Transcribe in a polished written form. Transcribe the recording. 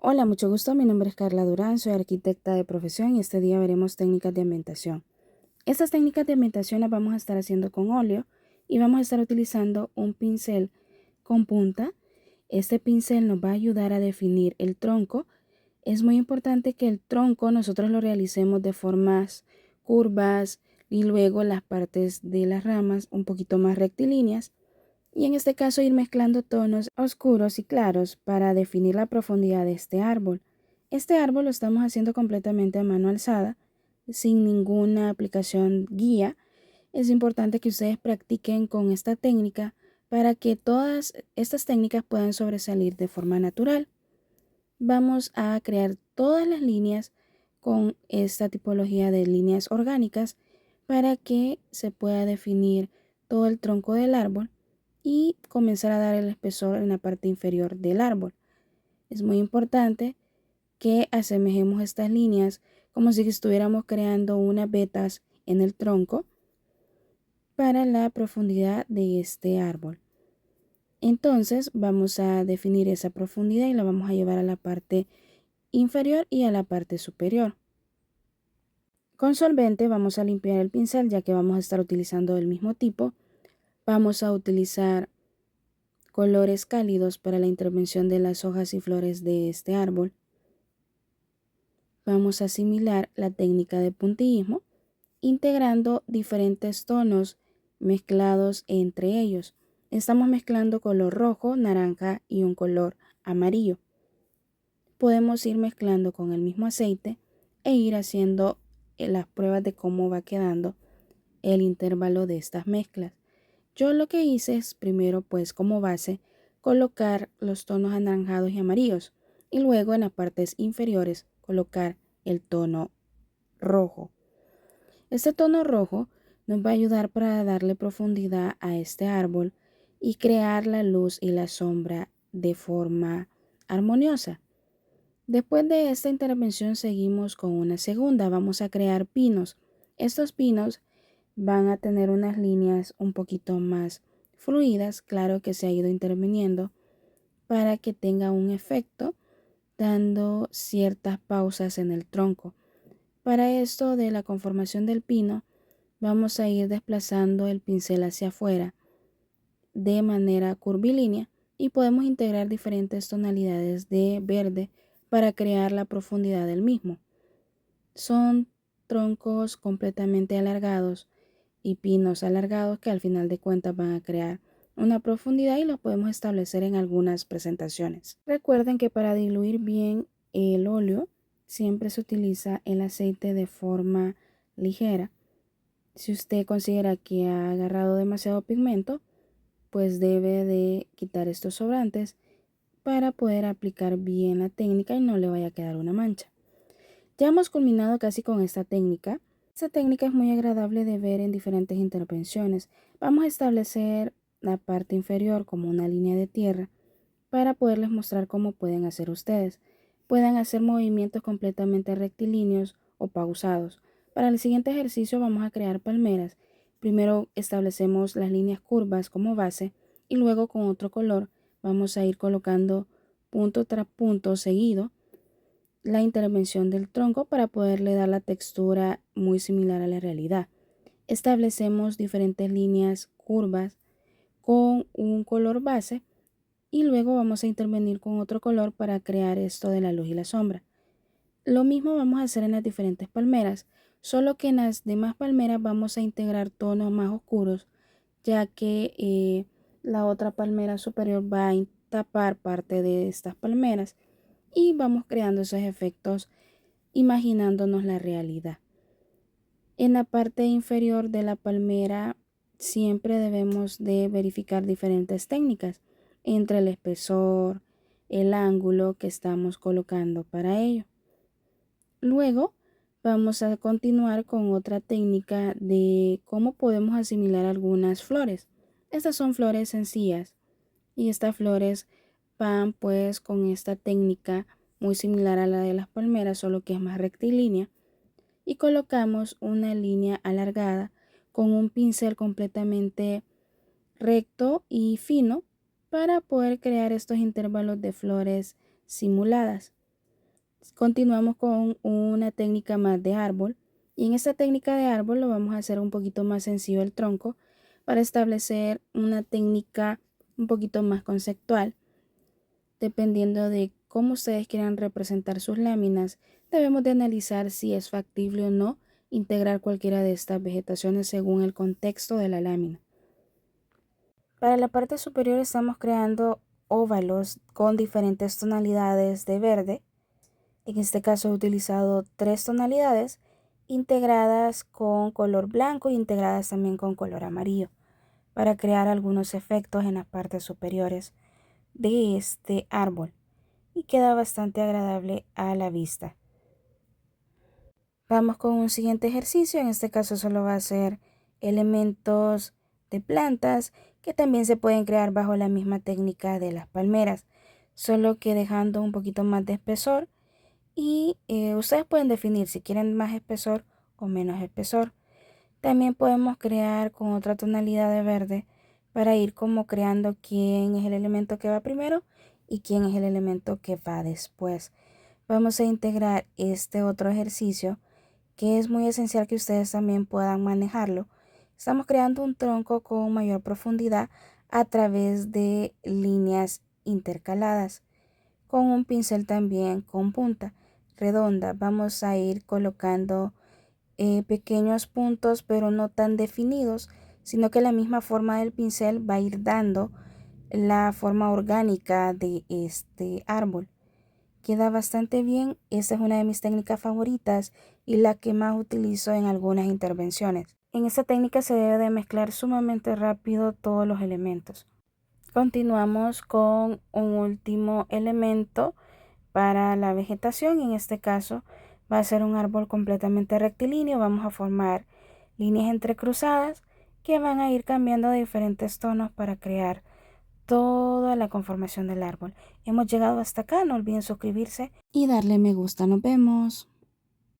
Hola, mucho gusto. Mi nombre es Carla Durán, soy arquitecta de profesión y este día veremos técnicas de ambientación. Estas técnicas de ambientación las vamos a estar haciendo con óleo y vamos a estar utilizando un pincel con punta. Este pincel nos va a ayudar a definir el tronco. Es muy importante que el tronco nosotros lo realicemos de formas curvas y luego las partes de las ramas un poquito más rectilíneas. Y en este caso ir mezclando tonos oscuros y claros para definir la profundidad de este árbol. Este árbol lo estamos haciendo completamente a mano alzada, sin ninguna aplicación guía. Es importante que ustedes practiquen con esta técnica para que todas estas técnicas puedan sobresalir de forma natural. Vamos a crear todas las líneas con esta tipología de líneas orgánicas para que se pueda definir todo el tronco del árbol y comenzar a dar el espesor en la parte inferior del árbol. Es muy importante que asemejemos estas líneas como si estuviéramos creando unas vetas en el tronco para la profundidad de este árbol. Entonces vamos a definir esa profundidad y la vamos a llevar a la parte inferior y a la parte superior. Con solvente vamos a limpiar el pincel ya que vamos a estar utilizando el mismo tipo. Vamos a utilizar colores cálidos para la intervención de las hojas y flores de este árbol. Vamos a asimilar la técnica de puntillismo, integrando diferentes tonos mezclados entre ellos. Estamos mezclando color rojo, naranja y un color amarillo. Podemos ir mezclando con el mismo aceite e ir haciendo las pruebas de cómo va quedando el intervalo de estas mezclas. Yo lo que hice es primero, pues como base, colocar los tonos anaranjados y amarillos y luego en las partes inferiores colocar el tono rojo. Este tono rojo nos va a ayudar para darle profundidad a este árbol y crear la luz y la sombra de forma armoniosa. Después de esta intervención seguimos con una segunda. Vamos a crear pinos. Estos pinos van a tener unas líneas un poquito más fluidas, claro que se ha ido interviniendo para que tenga un efecto, dando ciertas pausas en el tronco. Para esto de la conformación del pino, vamos a ir desplazando el pincel hacia afuera de manera curvilínea y podemos integrar diferentes tonalidades de verde para crear la profundidad del mismo. Son troncos completamente alargados y pinos alargados que al final de cuentas van a crear una profundidad y lo podemos establecer en algunas presentaciones. Recuerden que para diluir bien el óleo siempre se utiliza el aceite de forma ligera. Si usted considera que ha agarrado demasiado pigmento, pues debe de quitar estos sobrantes para poder aplicar bien la técnica y no le vaya a quedar una mancha. Ya hemos culminado casi con esta técnica. Esta técnica es muy agradable de ver en diferentes intervenciones. Vamos a establecer la parte inferior como una línea de tierra para poderles mostrar cómo pueden hacer ustedes. Pueden hacer movimientos completamente rectilíneos o pausados. Para el siguiente ejercicio vamos a crear palmeras. Primero establecemos las líneas curvas como base y luego con otro color vamos a ir colocando punto tras punto seguido la intervención del tronco para poderle dar la textura muy similar a la realidad. Establecemos diferentes líneas curvas con un color base y luego vamos a intervenir con otro color para crear esto de la luz y la sombra. Lo mismo vamos a hacer en las diferentes palmeras, solo que en las demás palmeras vamos a integrar tonos más oscuros, ya que la otra palmera superior va a tapar parte de estas palmeras y vamos creando esos efectos imaginándonos la realidad. En la parte inferior de la palmera siempre debemos de verificar diferentes técnicas entre el espesor, el ángulo que estamos colocando para ello. Luego vamos a continuar con otra técnica de cómo podemos asimilar algunas flores. Estas son flores sencillas y estas flores van pues con esta técnica muy similar a la de las palmeras, solo que es más rectilínea, y colocamos una línea alargada con un pincel completamente recto y fino para poder crear estos intervalos de flores simuladas. Continuamos con una técnica más de árbol y en esta técnica de árbol lo vamos a hacer un poquito más sencillo el tronco para establecer una técnica un poquito más conceptual. Dependiendo de cómo ustedes quieran representar sus láminas, debemos de analizar si es factible o no integrar cualquiera de estas vegetaciones según el contexto de la lámina. Para la parte superior estamos creando óvalos con diferentes tonalidades de verde. En este caso he utilizado 3 tonalidades integradas con color blanco e integradas también con color amarillo para crear algunos efectos en las partes superiores de este árbol y queda bastante agradable a la vista. Vamos con un siguiente ejercicio, en este caso solo va a ser elementos de plantas que también se pueden crear bajo la misma técnica de las palmeras, solo que dejando un poquito más de espesor y ustedes pueden definir si quieren más espesor o menos espesor. También podemos crear con otra tonalidad de verde para ir como creando quién es el elemento que va primero y quién es el elemento que va después. Vamos a integrar este otro ejercicio que es muy esencial que ustedes también puedan manejarlo. Estamos creando un tronco con mayor profundidad a través de líneas intercaladas. Con un pincel también con punta redonda vamos a ir colocando pequeños puntos pero no tan definidos, sino que la misma forma del pincel va a ir dando la forma orgánica de este árbol. Queda bastante bien, esta es una de mis técnicas favoritas y la que más utilizo en algunas intervenciones. En esta técnica se debe de mezclar sumamente rápido todos los elementos. Continuamos con un último elemento para la vegetación, en este caso va a ser un árbol completamente rectilíneo, vamos a formar líneas entrecruzadas que van a ir cambiando de diferentes tonos para crear toda la conformación del árbol. Hemos llegado hasta acá, no olviden suscribirse y darle me gusta. Nos vemos.